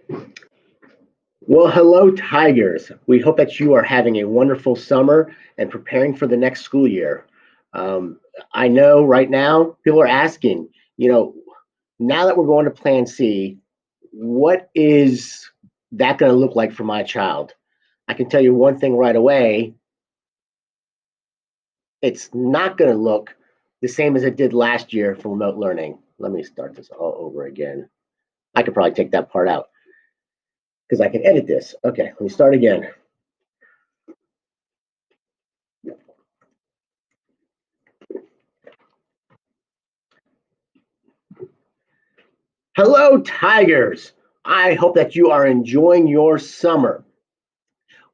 Well, hello, Tigers. We hope that you are having a wonderful summer and preparing for the next school year. Um, I know right now people are asking, you know, now that we're going to Plan C, what is that going to look like for my child? I can tell you one thing right away, it's not going to look the same as it did last year for remote learning. Let me start this all over again. I could probably take that part out because I can edit this. Okay, let me start again. Hello, Tigers. I hope that you are enjoying your summer.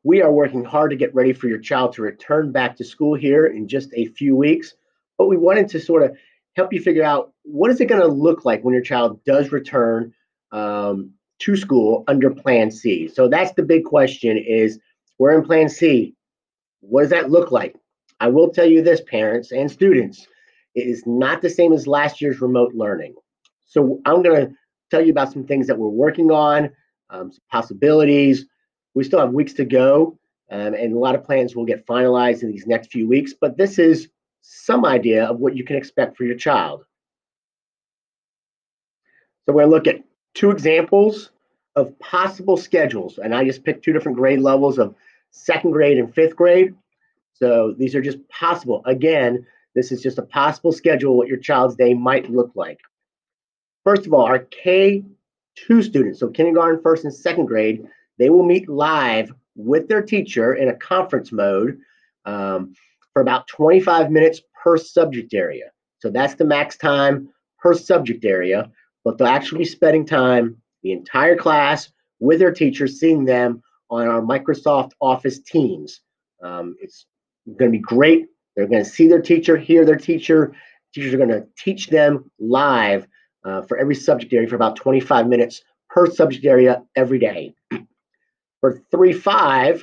We are working hard to get ready for your child to return back to school here in just a few weeks, but we wanted to sort of help you figure out what is it going to look like when your child does return to school under Plan C. So that's the big question is we're in Plan C. What does that look like? I will tell you this, parents and students, it is not the same as last year's remote learning. So I'm going to tell you about some things that we're working on, some possibilities. We still have weeks to go, and a lot of plans will get finalized in these next few weeks, but this is some idea of what you can expect for your child. So we're going to look at two examples of possible schedules, and I just picked two different grade levels of second grade and fifth grade. So these are just possible. Again, this is just a possible schedule what your child's day might look like. First of all, our K2 students, so kindergarten, first, and second grade, they will meet live with their teacher in a conference mode for about 25 minutes per subject area. So that's the max time per subject area, but they'll actually be spending time, the entire class, with their teacher, seeing them on our Microsoft Office Teams. It's going to be great. They're going to see their teacher, hear their teacher. Teachers are going to teach them live for every subject area for about 25 minutes per subject area every day. For 3-5,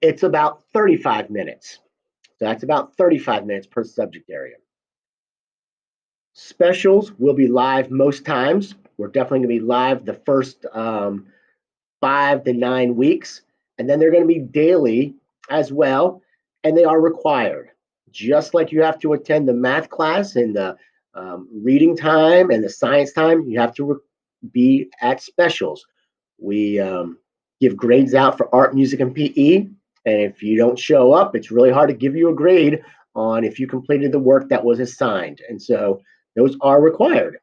it's about 35 minutes. So that's about 35 minutes per subject area. Specials will be live most times. We're definitely going to be live the first 5 to 9 weeks, and then they're going to be daily as well, and they are required. Just like you have to attend the math class and the reading time and the science time, you have to be at specials. We give grades out for art, music, and PE, and if you don't show up, it's really hard to give you a grade on if you completed the work that was assigned. And so those are required.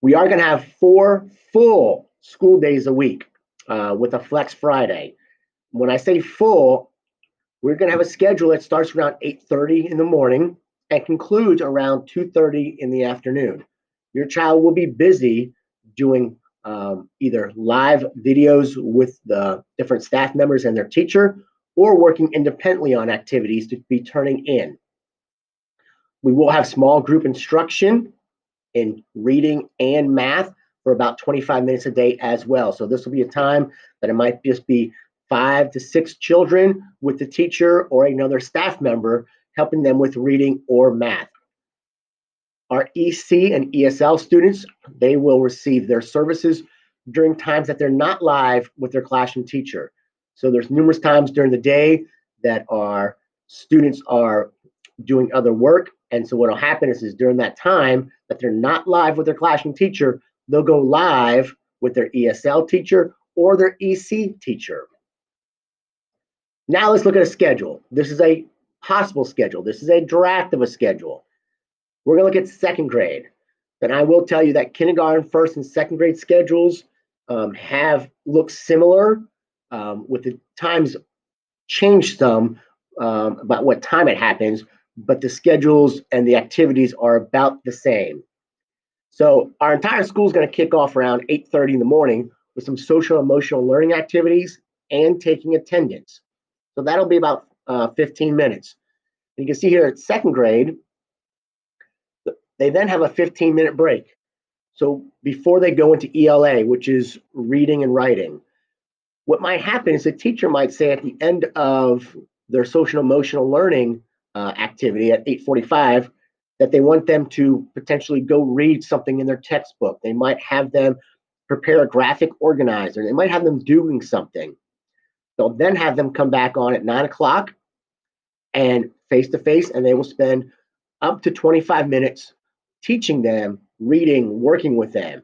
We are going to have 4 full school days a week with a flex Friday. When I say full, we're going to have a schedule that starts around 8:30 in the morning and concludes around 2:30 in the afternoon. Your child will be busy doing either live videos with the different staff members and their teacher or working independently on activities to be turning in. We will have small group instruction in reading and math for about 25 minutes a day as well. So this will be a time that it might just be 5 to 6 children with the teacher or another staff member helping them with reading or math. Our EC and ESL students, they will receive their services during times that they're not live with their classroom teacher. So there's numerous times during the day that our students are doing other work. And so what will happen is during that time that they're not live with their classroom teacher, they'll go live with their ESL teacher or their EC teacher. Now let's look at a schedule. This is a possible schedule. This is a draft of a schedule. We're going to look at second grade. And I will tell you that kindergarten, first, and second grade schedules have looked similar, with the times changed some about what time it happens, but the schedules and the activities are about the same. So our entire school is going to kick off around 8:30 in the morning with some social emotional learning activities and taking attendance. So that'll be about 15 minutes. And you can see here at second grade, they then have a 15-minute break. So before they go into ELA, which is reading and writing, what might happen is the teacher might say at the end of their social emotional learning activity at 8:45 that they want them to potentially go read something in their textbook. They might have them prepare a graphic organizer. They might have them doing something. They'll then have them come back on at 9 o'clock and face to face, and they will spend up to 25 minutes teaching them, reading, working with them.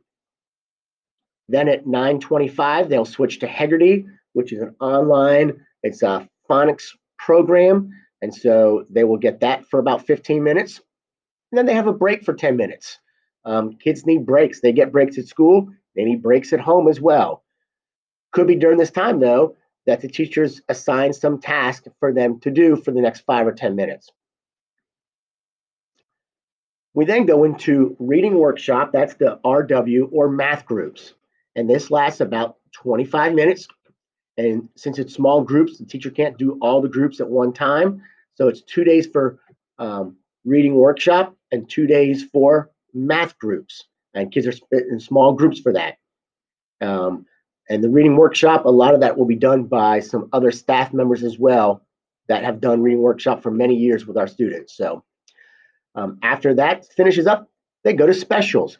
Then at 9:25, they'll switch to Heggerty, which is an online, it's a phonics program. And so they will get that for about 15 minutes. And then they have a break for 10 minutes. Kids need breaks. They get breaks at school. They need breaks at home as well. Could be during this time, though, that the teachers assign some task for them to do for the next 5 or 10 minutes. We then go into reading workshop. That's the RW or math groups. And this lasts about 25 minutes. And since it's small groups, the teacher can't do all the groups at one time. So it's 2 days for reading workshop and 2 days for math groups. And kids are split in small groups for that. And the reading workshop, a lot of that will be done by some other staff members as well that have done reading workshop for many years with our students. So after that finishes up, they go to specials.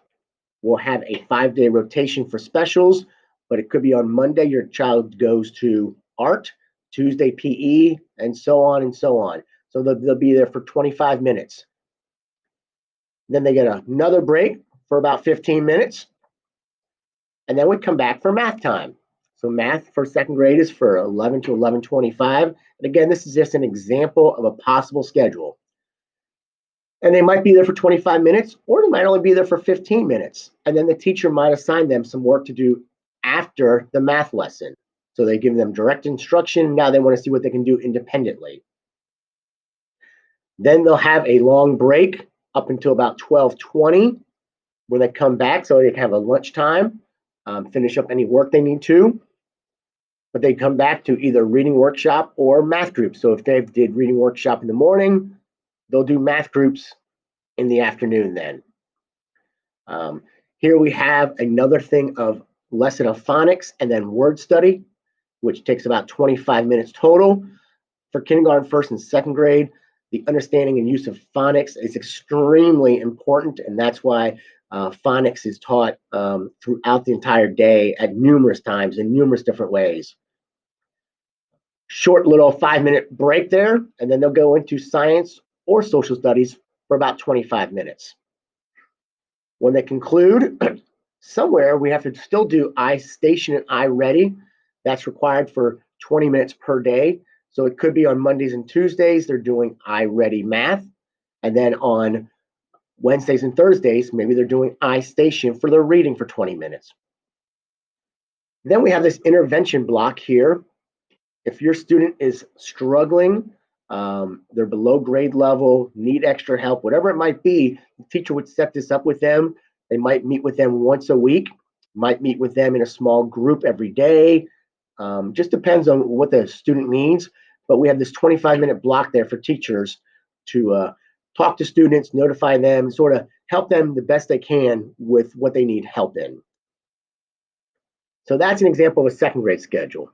We'll have a 5-day rotation for specials, but it could be on Monday your child goes to art, Tuesday PE, and so on and so on. So they'll be there for 25 minutes. Then they get another break for about 15 minutes. And then we come back for math time. So math for second grade is for 11 to 11:25. And again, this is just an example of a possible schedule. And they might be there for 25 minutes, or they might only be there for 15 minutes. And then the teacher might assign them some work to do after the math lesson. So they give them direct instruction. Now they want to see what they can do independently. Then they'll have a long break up until about 12:20 when they come back, so they can have a lunchtime, finish up any work they need to. But they come back to either reading workshop or math group. So if they did reading workshop in the morning, they'll do math groups in the afternoon then. Here we have another thing of lesson of phonics and then word study, which takes about 25 minutes total. For kindergarten, first and second grade, the understanding and use of phonics is extremely important, and that's why phonics is taught throughout the entire day at numerous times in numerous different ways. Short little 5-minute break there, and then they'll go into science or social studies for about 25 minutes. When they conclude, somewhere we have to still do iStation and iReady. That's required for 20 minutes per day. So it could be on Mondays and Tuesdays, they're doing iReady math. And then on Wednesdays and Thursdays, maybe they're doing iStation for their reading for 20 minutes. Then we have this intervention block here. If your student is struggling, they're below grade level, need extra help, whatever it might be, the teacher would set this up with them. They might meet with them once a week, might meet with them in a small group every day. Just depends on what the student needs. But we have this 25-minute block there for teachers to talk to students, notify them, sort of help them the best they can with what they need help in. So that's an example of a second grade schedule.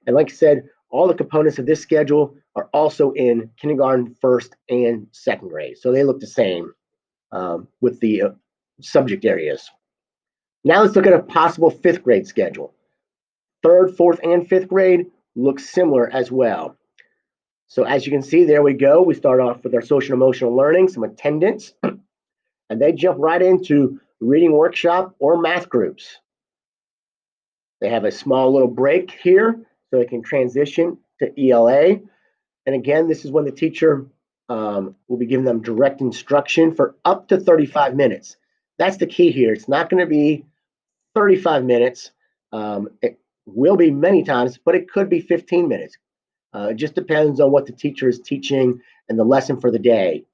And like I said, all the components of this schedule are also in kindergarten, first, and second grade. So they look the same with the subject areas. Now let's look at a possible fifth grade schedule. Third, fourth, and fifth grade look similar as well. So as you can see, there we go. We start off with our social emotional learning, some attendance, and they jump right into reading workshop or math groups. They have a small little break here so they can transition to ELA. And again, this is when the teacher will be giving them direct instruction for up to 35 minutes. That's the key here. It's not going to be 35 minutes. It will be many times, but it could be 15 minutes. It just depends on what the teacher is teaching and the lesson for the day.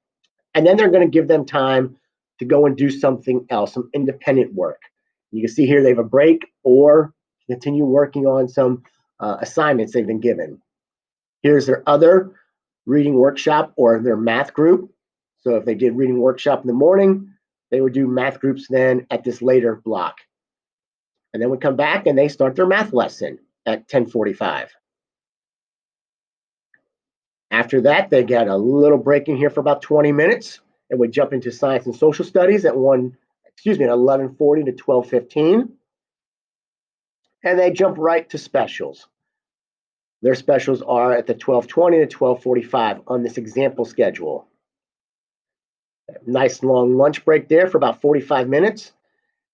And then they're going to give them time to go and do something else, some independent work. You can see here they have a break or continue working on some assignments they've been given. Here's their other reading workshop or their math group. So if they did reading workshop in the morning, they would do math groups then at this later block. And then we come back and they start their math lesson at 10:45. After that, they get a little break in here for about 20 minutes, and we jump into science and social studies at 11:40 to 12:15. and they jump right to specials. Their specials are at the 12:20 to 12:45 on this example schedule. Nice long lunch break there for about 45 minutes.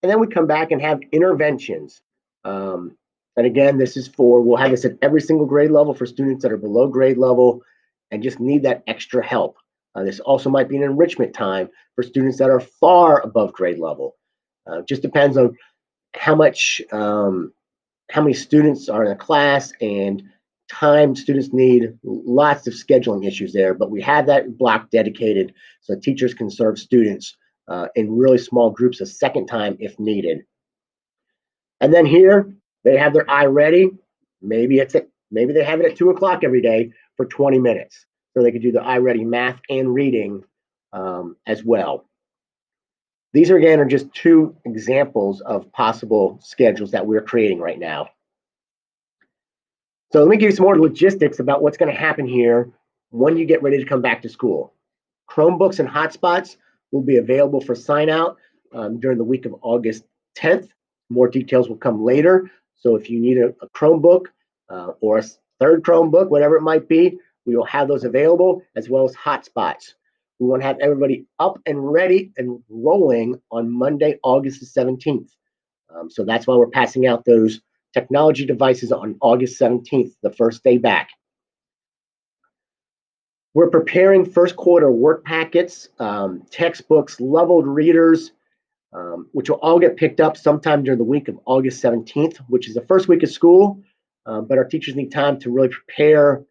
And then we come back and have interventions. And again, we'll have this at every single grade level for students that are below grade level and just need that extra help. This also might be an enrichment time for students that are far above grade level. Just depends on how many students are in a class and time students need. Lots of scheduling issues there, but we have that block dedicated so teachers can serve students in really small groups a second time if needed. And then here they have their iReady. Maybe they have it at 2 o'clock every day for 20 minutes, so they could do the iReady math and reading as well. These are just two examples of possible schedules that we're creating right now. So let me give you some more logistics about what's going to happen here when you get ready to come back to school. Chromebooks and hotspots will be available for sign out during the week of August 10th. More details will come later. So if you need a Chromebook or a third Chromebook, whatever it might be, we will have those available, as well as hotspots. We want to have everybody up and ready and rolling on Monday, August the 17th. So that's why we're passing out those technology devices on August 17th, the first day back. We're preparing first quarter work packets, textbooks, leveled readers, which will all get picked up sometime during the week of August 17th, which is the first week of school. But our teachers need time to really prepare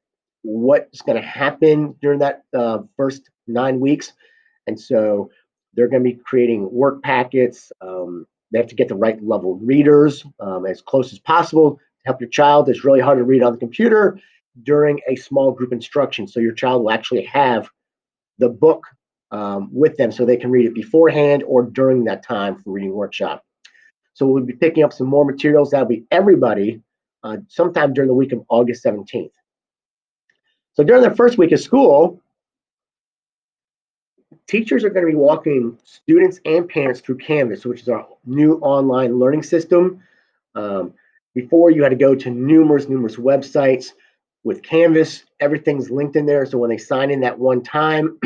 what's going to happen during that first 9 weeks. And so they're going to be creating work packets. They have to get the right level readers as close as possible to help your child. It's really hard to read on the computer during a small group instruction. So your child will actually have the book with them so they can read it beforehand or during that time for reading workshop. So we'll be picking up some more materials. That'll be everybody sometime during the week of August 17th. So during the first week of school, teachers are going to be walking students and parents through Canvas, which is our new online learning system. Before, you had to go to numerous websites. With Canvas, everything's linked in there. So when they sign in that one time,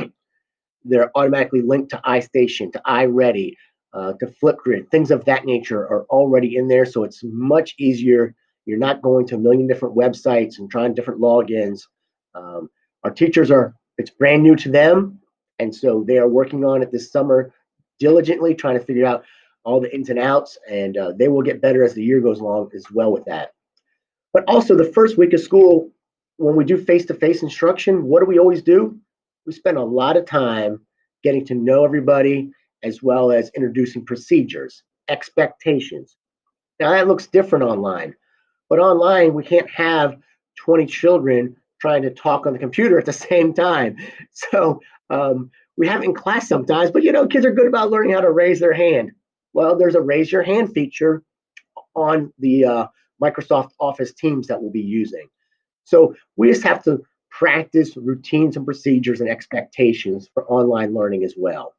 they're automatically linked to iStation, to iReady, to Flipgrid. Things of that nature are already in there. So it's much easier. You're not going to a million different websites and trying different logins. Our teachers it's brand new to them. And so they are working on it this summer diligently, trying to figure out all the ins and outs, and they will get better as the year goes along as well with that. But also the first week of school, when we do face-to-face instruction, what do we always do? We spend a lot of time getting to know everybody, as well as introducing procedures, expectations. Now that looks different online, but online we can't have 20 children trying to talk on the computer at the same time. So we have it in class sometimes, but kids are good about learning how to raise their hand. Well, there's a raise your hand feature on the Microsoft Office Teams that we'll be using. So we just have to practice routines and procedures and expectations for online learning as well.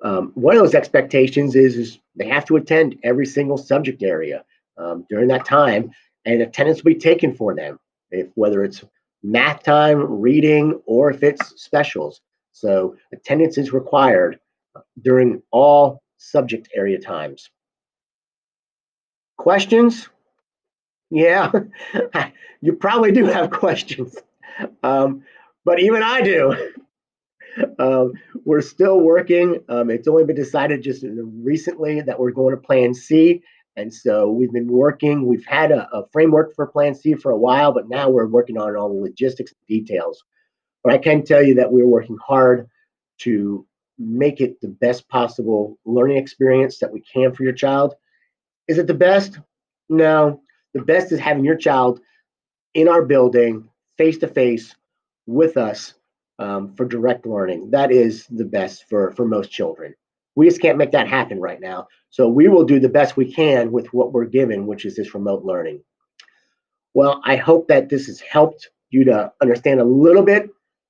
One of those expectations is they have to attend every single subject area during that time, and attendance will be taken for them, whether it's math time, reading, or if it's specials. So attendance is required during all subject area times. Questions? Yeah, you probably do have questions, but even I do. We're still working. It's only been decided just recently that we're going to Plan C. And so we've been working. We've had a framework for Plan C for a while, but now we're working on all the logistics and details. But I can tell you that we're working hard to make it the best possible learning experience that we can for your child. Is it the best? No. The best is having your child in our building, face to face with us for direct learning. That is the best for most children. We just can't make that happen right now. So we will do the best we can with what we're given, which is this remote learning. Well, I hope that this has helped you to understand a little bit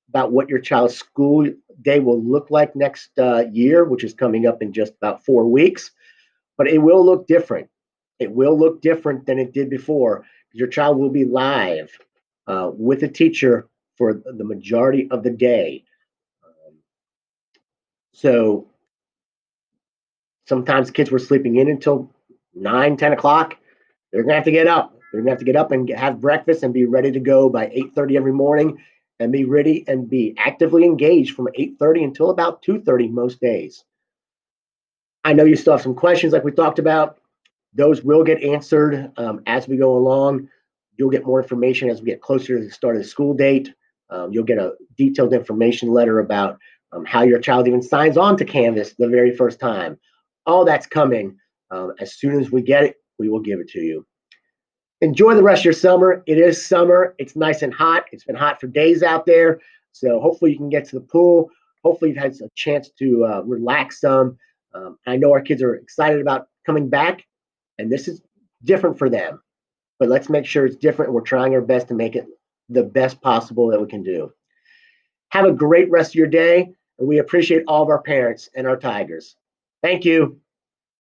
about what your child's school day will look like next year, which is coming up in just about 4 weeks. But it will look different. It will look different than it did before. Your child will be live with a teacher for the majority of the day. So sometimes kids were sleeping in until 9, 10 o'clock. They're going to have to get up. They're going to have to get up and have breakfast and be ready to go by 8:30 every morning, and be ready and be actively engaged from 8:30 until about 2:30 most days. I know you still have some questions like we talked about. Those will get answered as we go along. You'll get more information as we get closer to the start of the school date. You'll get a detailed information letter about how your child even signs on to Canvas the very first time. All that's coming. As soon as we get it, we will give it to you. Enjoy the rest of your summer. It is summer. It's nice and hot. It's been hot for days out there. So hopefully you can get to the pool. Hopefully you've had a chance to relax some. I know our kids are excited about coming back, and this is different for them. But let's make sure it's different. We're trying our best to make it the best possible that we can do. Have a great rest of your day, and we appreciate all of our parents and our Tigers. Thank you.